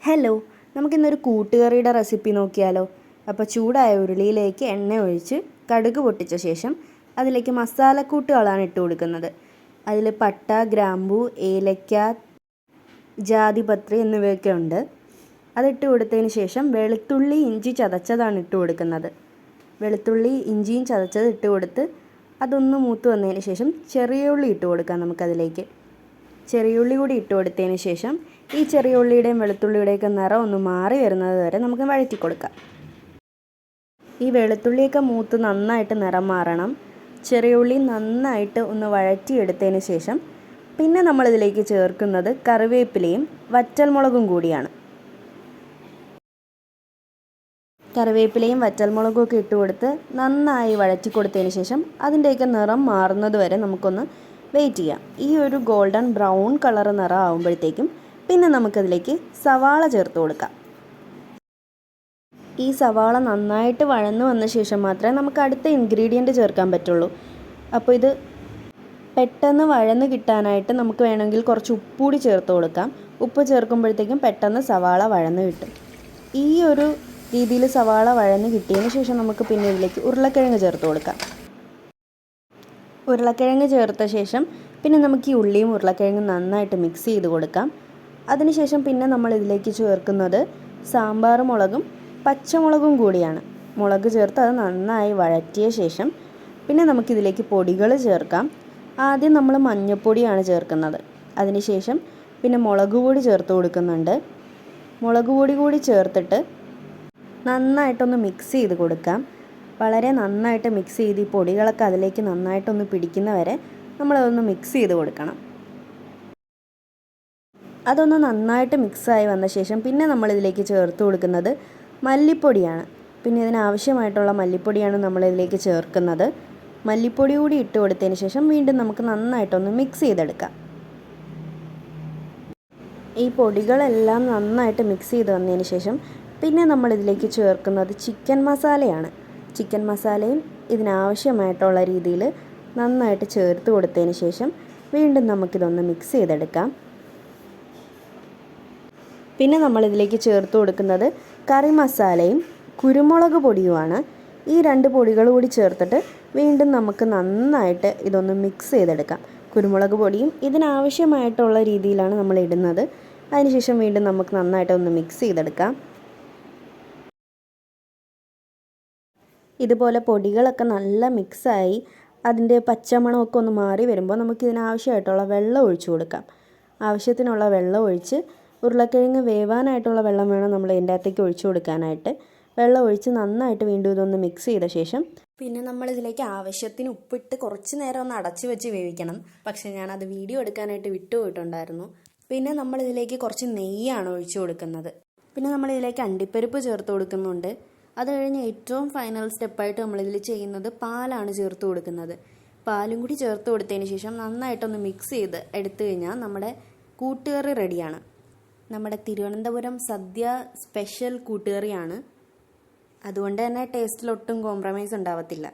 Hello, നമുക്കിന്നൊരു കൂട്ടുകറിയുടെ recipe നോക്കിയാലോ? അപ്പോൾ ചൂടായ ഉരുളിയിലേക്ക് എണ്ണ ഒഴിച്ച് കടുക് പൊട്ടിച്ച ശേഷം അതിലേക്ക് മസാലക്കൂട്ടുകളാണ് ഇട്ട് കൊടുക്കുന്നത്. അതിൽ പട്ട, ഗ്രാമ്പൂ, ഏലക്ക, ജാതിപത്രി എന്നിവയൊക്കെ ഉണ്ട്. അതിട്ട് കൊടുത്തതിന് ശേഷം വെളുത്തുള്ളി, ഇഞ്ചി ചതച്ചതാണ് ഇട്ട് കൊടുക്കുന്നത്. വെളുത്തുള്ളി, ഇഞ്ചിയും ചതച്ചത് ഇട്ട് കൊടുത്ത് അതൊന്ന് മൂത്ത് വന്നതിന് ശേഷം ചെറിയ ഉള്ളി ഇട്ട് കൊടുക്കാം. നമുക്കതിലേക്ക് ചെറിയ ഉള്ളി കൂടി ഇട്ട് കൊടുത്തതിന് ശേഷം ഈ ചെറിയ ഉള്ളിയുടെയും വെളുത്തുള്ളിയുടെയൊക്കെ നിറം ഒന്ന് മാറി വരുന്നത് വരെ നമുക്ക് വഴറ്റി കൊടുക്കാം. ഈ വെളുത്തുള്ളിയൊക്കെ മൂത്ത് നന്നായിട്ട് നിറം മാറണം. ചെറിയ ഉള്ളി നന്നായിട്ട് ഒന്ന് വഴറ്റിയെടുത്തതിന് ശേഷം പിന്നെ നമ്മളിതിലേക്ക് ചേർക്കുന്നത് കറിവേപ്പിലയും വറ്റൽമുളകും കൂടിയാണ്. കറിവേപ്പിലയും വറ്റൽമുളകും ഒക്കെ ഇട്ട് കൊടുത്ത് നന്നായി വഴറ്റി കൊടുത്തതിന് ശേഷം അതിൻ്റെയൊക്കെ നിറം മാറുന്നത് വരെ നമുക്കൊന്ന് വെയിറ്റ് ചെയ്യാം. ഈ ഒരു ഗോൾഡൻ ബ്രൗൺ കളർ നിറം ആകുമ്പോഴത്തേക്കും പിന്നെ നമുക്കതിലേക്ക് സവാള ചേർത്ത് കൊടുക്കാം. ഈ സവാള നന്നായിട്ട് വഴന്നു വന്ന ശേഷം മാത്രമേ നമുക്ക് അടുത്ത ഇൻഗ്രീഡിയൻറ്റ് ചേർക്കാൻ പറ്റുള്ളൂ. അപ്പോൾ ഇത് പെട്ടെന്ന് വഴന്ന് കിട്ടാനായിട്ട് നമുക്ക് വേണമെങ്കിൽ കുറച്ച് ഉപ്പ് കൂടി ചേർത്ത് കൊടുക്കാം. ഉപ്പ് ചേർക്കുമ്പോഴത്തേക്കും പെട്ടെന്ന് സവാള വഴന്ന് കിട്ടും. ഈ ഒരു രീതിയിൽ സവാള വഴന്ന് കിട്ടിയതിന് ശേഷം നമുക്ക് പിന്നെ ഇതിലേക്ക് ഉരുളക്കിഴങ്ങ് ചേർത്ത് കൊടുക്കാം. ഉരുളക്കിഴങ്ങ് ചേർത്ത ശേഷം പിന്നെ നമുക്ക് ഈ ഉള്ളിയും ഉരുളക്കിഴങ്ങും നന്നായിട്ട് മിക്സ് ചെയ്ത് കൊടുക്കാം. അതിനുശേഷം പിന്നെ നമ്മൾ ഇതിലേക്ക് ചേർക്കുന്നത് സാമ്പാർ മുളകും പച്ചമുളകും കൂടിയാണ്. മുളക് ചേർത്ത് അത് നന്നായി വഴറ്റിയ ശേഷം പിന്നെ നമുക്കിതിലേക്ക് പൊടികൾ ചേർക്കാം. ആദ്യം നമ്മൾ മഞ്ഞൾപ്പൊടിയാണ് ചേർക്കുന്നത്. അതിനുശേഷം പിന്നെ മുളക് പൊടി ചേർത്ത് കൊടുക്കുന്നുണ്ട്. മുളക് പൊടി കൂടി ചേർത്തിട്ട് നന്നായിട്ടൊന്ന് മിക്സ് ചെയ്ത് കൊടുക്കാം. വളരെ നന്നായിട്ട് മിക്സ് ചെയ്ത് ഈ പൊടികളൊക്കെ അതിലേക്ക് നന്നായിട്ടൊന്ന് പിടിക്കുന്നവരെ നമ്മളതൊന്ന് മിക്സ് ചെയ്ത് കൊടുക്കണം. അതൊന്ന് നന്നായിട്ട് മിക്സായി വന്ന ശേഷം പിന്നെ നമ്മളിതിലേക്ക് ചേർത്ത് കൊടുക്കുന്നത് മല്ലിപ്പൊടിയാണ്. പിന്നെ ഇതിനാവശ്യമായിട്ടുള്ള മല്ലിപ്പൊടിയാണ് നമ്മളിതിലേക്ക് ചേർക്കുന്നത്. മല്ലിപ്പൊടി കൂടി ഇട്ട് കൊടുത്തതിന് ശേഷം വീണ്ടും നമുക്ക് നന്നായിട്ടൊന്ന് മിക്സ് ചെയ്തെടുക്കാം. ഈ പൊടികളെല്ലാം നന്നായിട്ട് മിക്സ് ചെയ്ത് വന്നതിന് ശേഷം പിന്നെ നമ്മളിതിലേക്ക് ചേർക്കുന്നത് ചിക്കൻ മസാലയാണ്. ചിക്കൻ മസാലയും ഇതിനാവശ്യമായിട്ടുള്ള രീതിയിൽ നന്നായിട്ട് ചേർത്ത് കൊടുത്തതിന് ശേഷം വീണ്ടും നമുക്കിതൊന്ന് മിക്സ് ചെയ്തെടുക്കാം. പിന്നെ നമ്മളിതിലേക്ക് ചേർത്ത് കൊടുക്കുന്നത് കറി മസാലയും കുരുമുളക് പൊടിയുമാണ്. ഈ രണ്ട് പൊടികൾ കൂടി ചേർത്തിട്ട് വീണ്ടും നമുക്ക് നന്നായിട്ട് ഇതൊന്ന് മിക്സ് ചെയ്തെടുക്കാം. കുരുമുളക് പൊടിയും ഇതിനാവശ്യമായിട്ടുള്ള രീതിയിലാണ് നമ്മൾ ഇടുന്നത്. അതിനുശേഷം വീണ്ടും നമുക്ക് നന്നായിട്ട് ഒന്ന് മിക്സ് ചെയ്തെടുക്കാം. ഇതുപോലെ പൊടികളൊക്കെ നല്ല മിക്സായി അതിൻ്റെ പച്ചമണമൊക്കെ ഒന്ന് മാറി വരുമ്പോൾ നമുക്കിതിനാവശ്യമായിട്ടുള്ള വെള്ളം ഒഴിച്ചു കൊടുക്കാം. ആവശ്യത്തിനുള്ള വെള്ളം ഒഴിച്ച് ഉരുളക്കിഴങ്ങ് വേവാനായിട്ടുള്ള വെള്ളം വേണം നമ്മൾ ഇതിൻ്റെ അകത്തേക്ക് ഒഴിച്ചു കൊടുക്കാനായിട്ട്. വെള്ളം ഒഴിച്ച് നന്നായിട്ട് വീണ്ടും ഇതൊന്ന് മിക്സ് ചെയ്ത ശേഷം പിന്നെ നമ്മളിതിലേക്ക് ആവശ്യത്തിന് ഉപ്പിട്ട് കുറച്ച് നേരം ഒന്ന് അടച്ച് വെച്ച് വേവിക്കണം. പക്ഷേ ഞാനത് വീഡിയോ എടുക്കാനായിട്ട് വിട്ടുപോയിട്ടുണ്ടായിരുന്നു. പിന്നെ നമ്മളിതിലേക്ക് കുറച്ച് നെയ്യാണ് ഒഴിച്ചു കൊടുക്കുന്നത്. പിന്നെ നമ്മളിതിലേക്ക് അണ്ടിപ്പരിപ്പ് ചേർത്ത് കൊടുക്കുന്നുണ്ട്. അത് കഴിഞ്ഞ് ഏറ്റവും ഫൈനൽ സ്റ്റെപ്പായിട്ട് നമ്മളിതിൽ ചെയ്യുന്നത് പാലാണ് ചേർത്ത് കൊടുക്കുന്നത്. പാലും കൂടി ചേർത്ത് കൊടുത്തതിന് ശേഷം നന്നായിട്ടൊന്ന് മിക്സ് ചെയ്ത് എടുത്തു കഴിഞ്ഞാൽ നമ്മുടെ കൂട്ടുകറി റെഡിയാണ്. നമ്മുടെ തിരുവനന്തപുരം സദ്യ സ്പെഷ്യൽ കൂട്ടുകറിയാണ്. അതുകൊണ്ട് തന്നെ ടേസ്റ്റിലൊട്ടും കോംപ്രമൈസ് ഉണ്ടാവത്തില്ല.